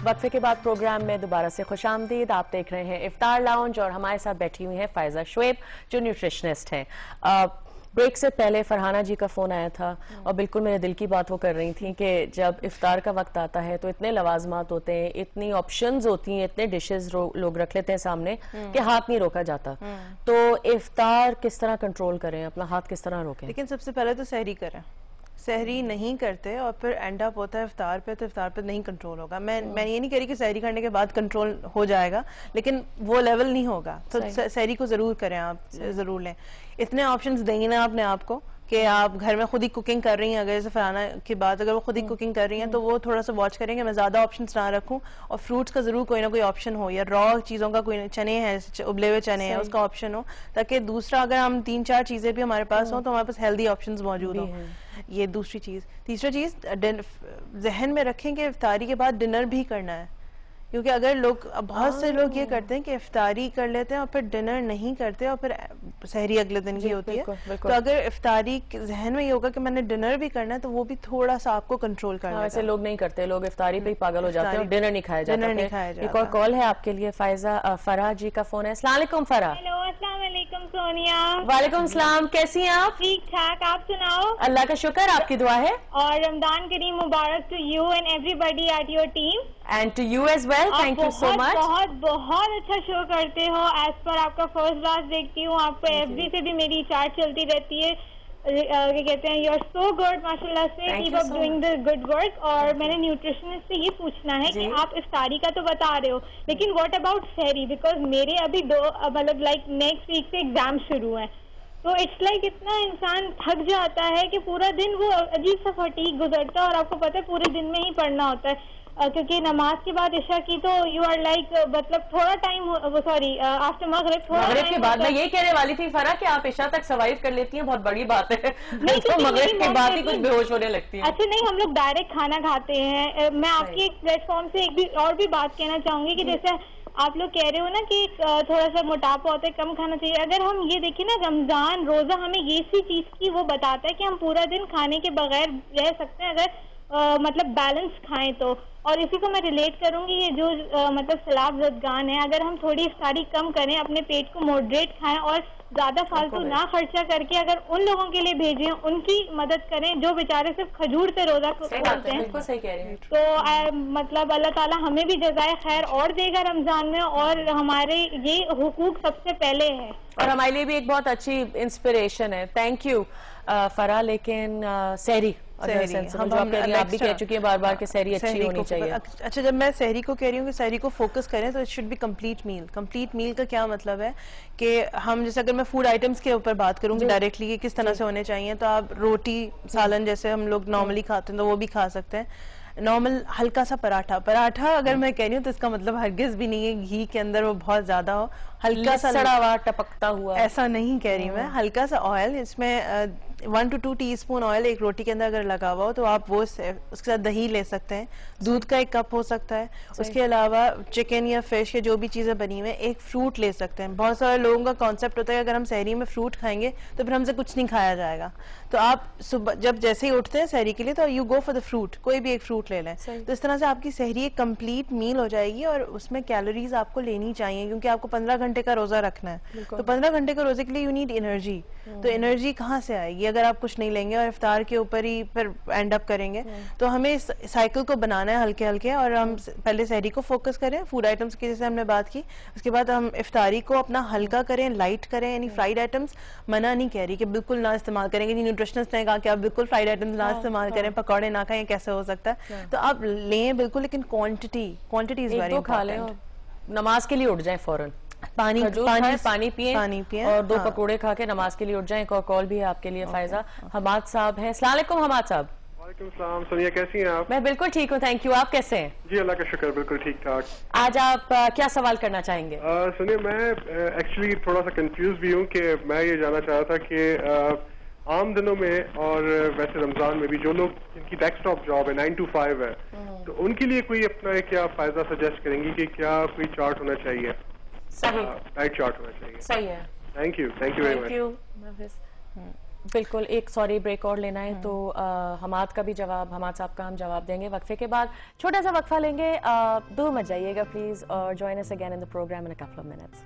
वक्फे के बाद प्रोग्राम में दोबारा से खुशामदीद। आप देख रहे हैं इफ्तार लाउंज और हमारे साथ बैठी हुई हैं फायजा शुएब जो न्यूट्रिशनिस्ट हैं। ब्रेक से पहले फरहाना जी का फोन आया था और बिल्कुल मेरे दिल की बात वो कर रही थी कि जब इफ्तार का वक्त आता है तो इतने लवाजमात होते हैं, इतनी ऑप्शंस होती हैं, इतने डिशेस लोग रख लेते हैं सामने कि हाथ नहीं रोका जाता। तो इफ्तार किस तरह कंट्रोल करें, अपना हाथ किस तरह रोकें? लेकिन सबसे पहले तो सहरी करें। सहरी नहीं करते और फिर एंड अप होता है इफ्तार पे, तो इफ्तार पे नहीं कंट्रोल होगा। मैं ये नहीं कह रही कि सहरी करने के बाद कंट्रोल हो जाएगा, लेकिन वो लेवल नहीं होगा। तो सहरी को जरूर करें, आप जरूर लें। इतने ऑप्शंस देंगे ना अपने आप को कि आप घर में खुद ही कुकिंग कर रही हैं। अगर जैसे फरहाना की बात, अगर वो खुद ही कुकिंग कर रही हैं तो वो थोड़ा सा वॉच करें कि मैं ज्यादा ऑप्शंस ना रखूं और फ्रूट्स का जरूर कोई ना कोई ऑप्शन हो, या रॉ चीजों का कोई, चने हैं उबले हुए चने हैं उसका ऑप्शन हो, ताकि दूसरा अगर हम 3-4 चीजें भी हमारे पास हो तो हमारे पास हेल्दी ऑप्शंस मौजूद हो। ये दूसरी चीज। तीसरी चीज जहन में रखें कि इफ्तारी के बाद डिनर भी करना है, क्योंकि अगर लोग, बहुत से लोग ये करते हैं कि इफ्तारी कर लेते हैं और फिर डिनर नहीं करते और फिर सहरी अगले दिन की होती है। तो अगर इफ्तारी जहन में ये होगा कि मैंने डिनर भी करना है तो वो भी थोड़ा सा आपको कंट्रोल करना है। वैसे लोग नहीं करते, लोग इफ्तारी पे ही पागल हो जाते हैं और डिनर नहीं खाया जाता। एक और कॉल है आपके लिए फायजा, फराह जी का फोन है। अस्सलाम वालेकुम फराह। हेलो, अस्सलाम वालेकुम सोनिया। वालेकुम सलाम, कैसी हैं आप? ठीक ठाक, आप सुनाओ? अल्लाह का शुक्र, आपकी दुआ है। और रमजान करीम मुबारक to you and everybody at your team and to you as well. Thank you so much. बहुत बहुत अच्छा शो करते हो। एज पर आपका फर्स्ट क्लास देखती हूँ, आपको एफबी से भी मेरी चार्ट चलती रहती है। क्या कहते हैं, यू आर सो गुड माशाल्लाह से, keep up doing the good work. और मैंने न्यूट्रिशनिस्ट से ये पूछना है कि आप इफ्तारी का तो बता रहे हो, लेकिन व्हाट अबाउट सहरी? बिकॉज मेरे अभी मतलब लाइक नेक्स्ट वीक से एग्जाम शुरू है, तो इट्स लाइक इतना इंसान थक जाता है कि पूरा दिन वो अजीब सा फटीक गुजरता है और आपको पता है पूरे दिन में ही पढ़ना होता है, क्योंकि नमाज के बाद इशा की तो यू आर लाइक मतलब थोड़ा टाइम, सॉरी आफ्टर मगरिब मगरिब के बाद। मैं ये कहने वाली थी फरा कि आप इशा तक सर्वाइव कर लेती हैं, बहुत बड़ी बात है। नहीं तो मगरिब के बाद ही कुछ बेहोश होने लगती है। अच्छा नहीं, हम लोग डायरेक्ट खाना खाते हैं। मैं आपकी एक प्लेटफॉर्म से एक भी और भी बात कहना चाहूंगी कि जैसे आप लोग कह रहे हो ना कि थोड़ा सा मोटापा होता है, कम खाना चाहिए। अगर हम ये देखें ना, रमजान रोजा हमें ये सी चीज की वो बताता है कि हम पूरा दिन खाने के बगैर रह सकते हैं अगर मतलब बैलेंस खाएं तो। और इसी को मैं रिलेट करूंगी, ये जो मतलब सलाब ज़दगान है, अगर हम थोड़ी इफ्तारी कम करें, अपने पेट को मॉडरेट खाएं और ज्यादा फालतू ना खर्चा करके अगर उन लोगों के लिए भेजें, उनकी मदद करें जो बेचारे सिर्फ खजूर से रोजा खोलते हैं। बिल्कुल सही कह रहे हैं। तो मतलब अल्लाह ताला हमें भी जज़ाए खैर और देगा रमजान में, और हमारे ये हुकूक सबसे पहले है और हमारे लिए भी एक बहुत अच्छी इंस्पिरेशन है। थैंक यू फरा। लेकिन सहरी आप भी कह चुकी हैं बार बार कि सहरी अच्छी होनी चाहिए। अच्छा, जब मैं सहरी को कह रही हूँ कि सहरी को फोकस करें तो it should be complete meal. Complete meal का क्या मतलब है कि हम, जैसे अगर मैं फूड आइटम्स के ऊपर बात करूंगी डायरेक्टली कि किस तरह से होने चाहिए, तो आप रोटी सालन जैसे हम लोग नॉर्मली खाते हैं तो वो भी खा सकते हैं। नॉर्मल हल्का सा पराठा अगर मैं कह रही हूँ तो इसका मतलब हरगिज भी नहीं है घी के अंदर वो बहुत ज्यादा हो, हल्का सा सड़ा हुआ टपकता हुआ, ऐसा नहीं कह रही मैं। हल्का सा ऑयल, इसमें 1 to 2 टीस्पून ऑयल एक रोटी के अंदर अगर लगा हुआ हो तो आप वो उसके साथ दही ले सकते हैं, दूध का 1 कप हो सकता है। उसके अलावा चिकन या फिश या जो भी चीजें बनी हुई है, एक फ्रूट ले सकते हैं। बहुत सारे लोगों का कॉन्सेप्ट होता है अगर हम सहरी में फ्रूट खाएंगे तो फिर हमसे कुछ नहीं खाया जाएगा। तो आप सुबह जब जैसे ही उठते हैं सहरी के लिए तो you go for the fruit, कोई भी एक फ्रूट ले लें। तो इस तरह से आपकी सहरी एक कंप्लीट मील हो जाएगी और उसमें कैलोरीज आपको लेनी चाहिए, क्योंकि आपको 15 घंटे का रोजा रखना है। तो 15 घंटे के रोजे के लिए यू नीड एनर्जी। तो एनर्जी कहाँ से आएगी अगर आप कुछ नहीं लेंगे और इफ्तार के ऊपर ही फिर एंड अप करेंगे? तो हमें इस साइकिल को बनाना है हल्के हल्के, और हम पहले सहरी को फोकस करें फूड आइटम्स की जैसे हमने बात की। उसके बाद हम इफ्तारी को अपना हल्का करें, लाइट करें। यानी फ्राइड आइटम्स मना नहीं कह रही कि बिल्कुल ना इस्तेमाल करेंगे, न्यूट्रिशनिस्ट ने कहा कि आप बिल्कुल फ्राइड आइटम्स ना इस्तेमाल करें, पकौड़े ना खाएं, कैसे हो सकता है? तो आप लें बिल्कुल, लेकिन क्वांटिटी इज वेरी इंपॉर्टेंट। नमाज के लिए उठ जाए फौरन, पानी पिए और 2 पकोड़े खा के नमाज के लिए उठ जाएं। एक और कॉल भी है आपके लिए फायजा। हमाद साहब हैं। अस्सलाम वालेकुम हमाद साहब। वालेकुम सलाम। सोनिया कैसी हैं आप? मैं बिल्कुल ठीक हूँ, थैंक यू। आप कैसे हैं? जी अल्लाह का शुक्र, बिल्कुल ठीक ठाक। आज आप क्या सवाल करना चाहेंगे? सोनिया, मैं एक्चुअली थोड़ा सा कंफ्यूज भी हूँ कि मैं ये जानना चाह रहा था कि आम दिनों में और वैसे रमजान में भी जो लोग जिनकी डेस्कटॉप जॉब है 9 to 5 है, तो उनके लिए कोई अपना क्या फायदा सजेस्ट करेंगी कि क्या कोई चार्ट होना चाहिए? सही, डाइट चार्ट होना चाहिए। सही है। Thank you very much. बिल्कुल, एक सॉरी ब्रेक और लेना है तो हमाद का भी जवाब, हमाद साहब का हम जवाब देंगे वक्फे के बाद। छोटा सा वक्फा लेंगे, दूर मत जाइएगा प्लीज, और join us again in the programme in a couple of minutes.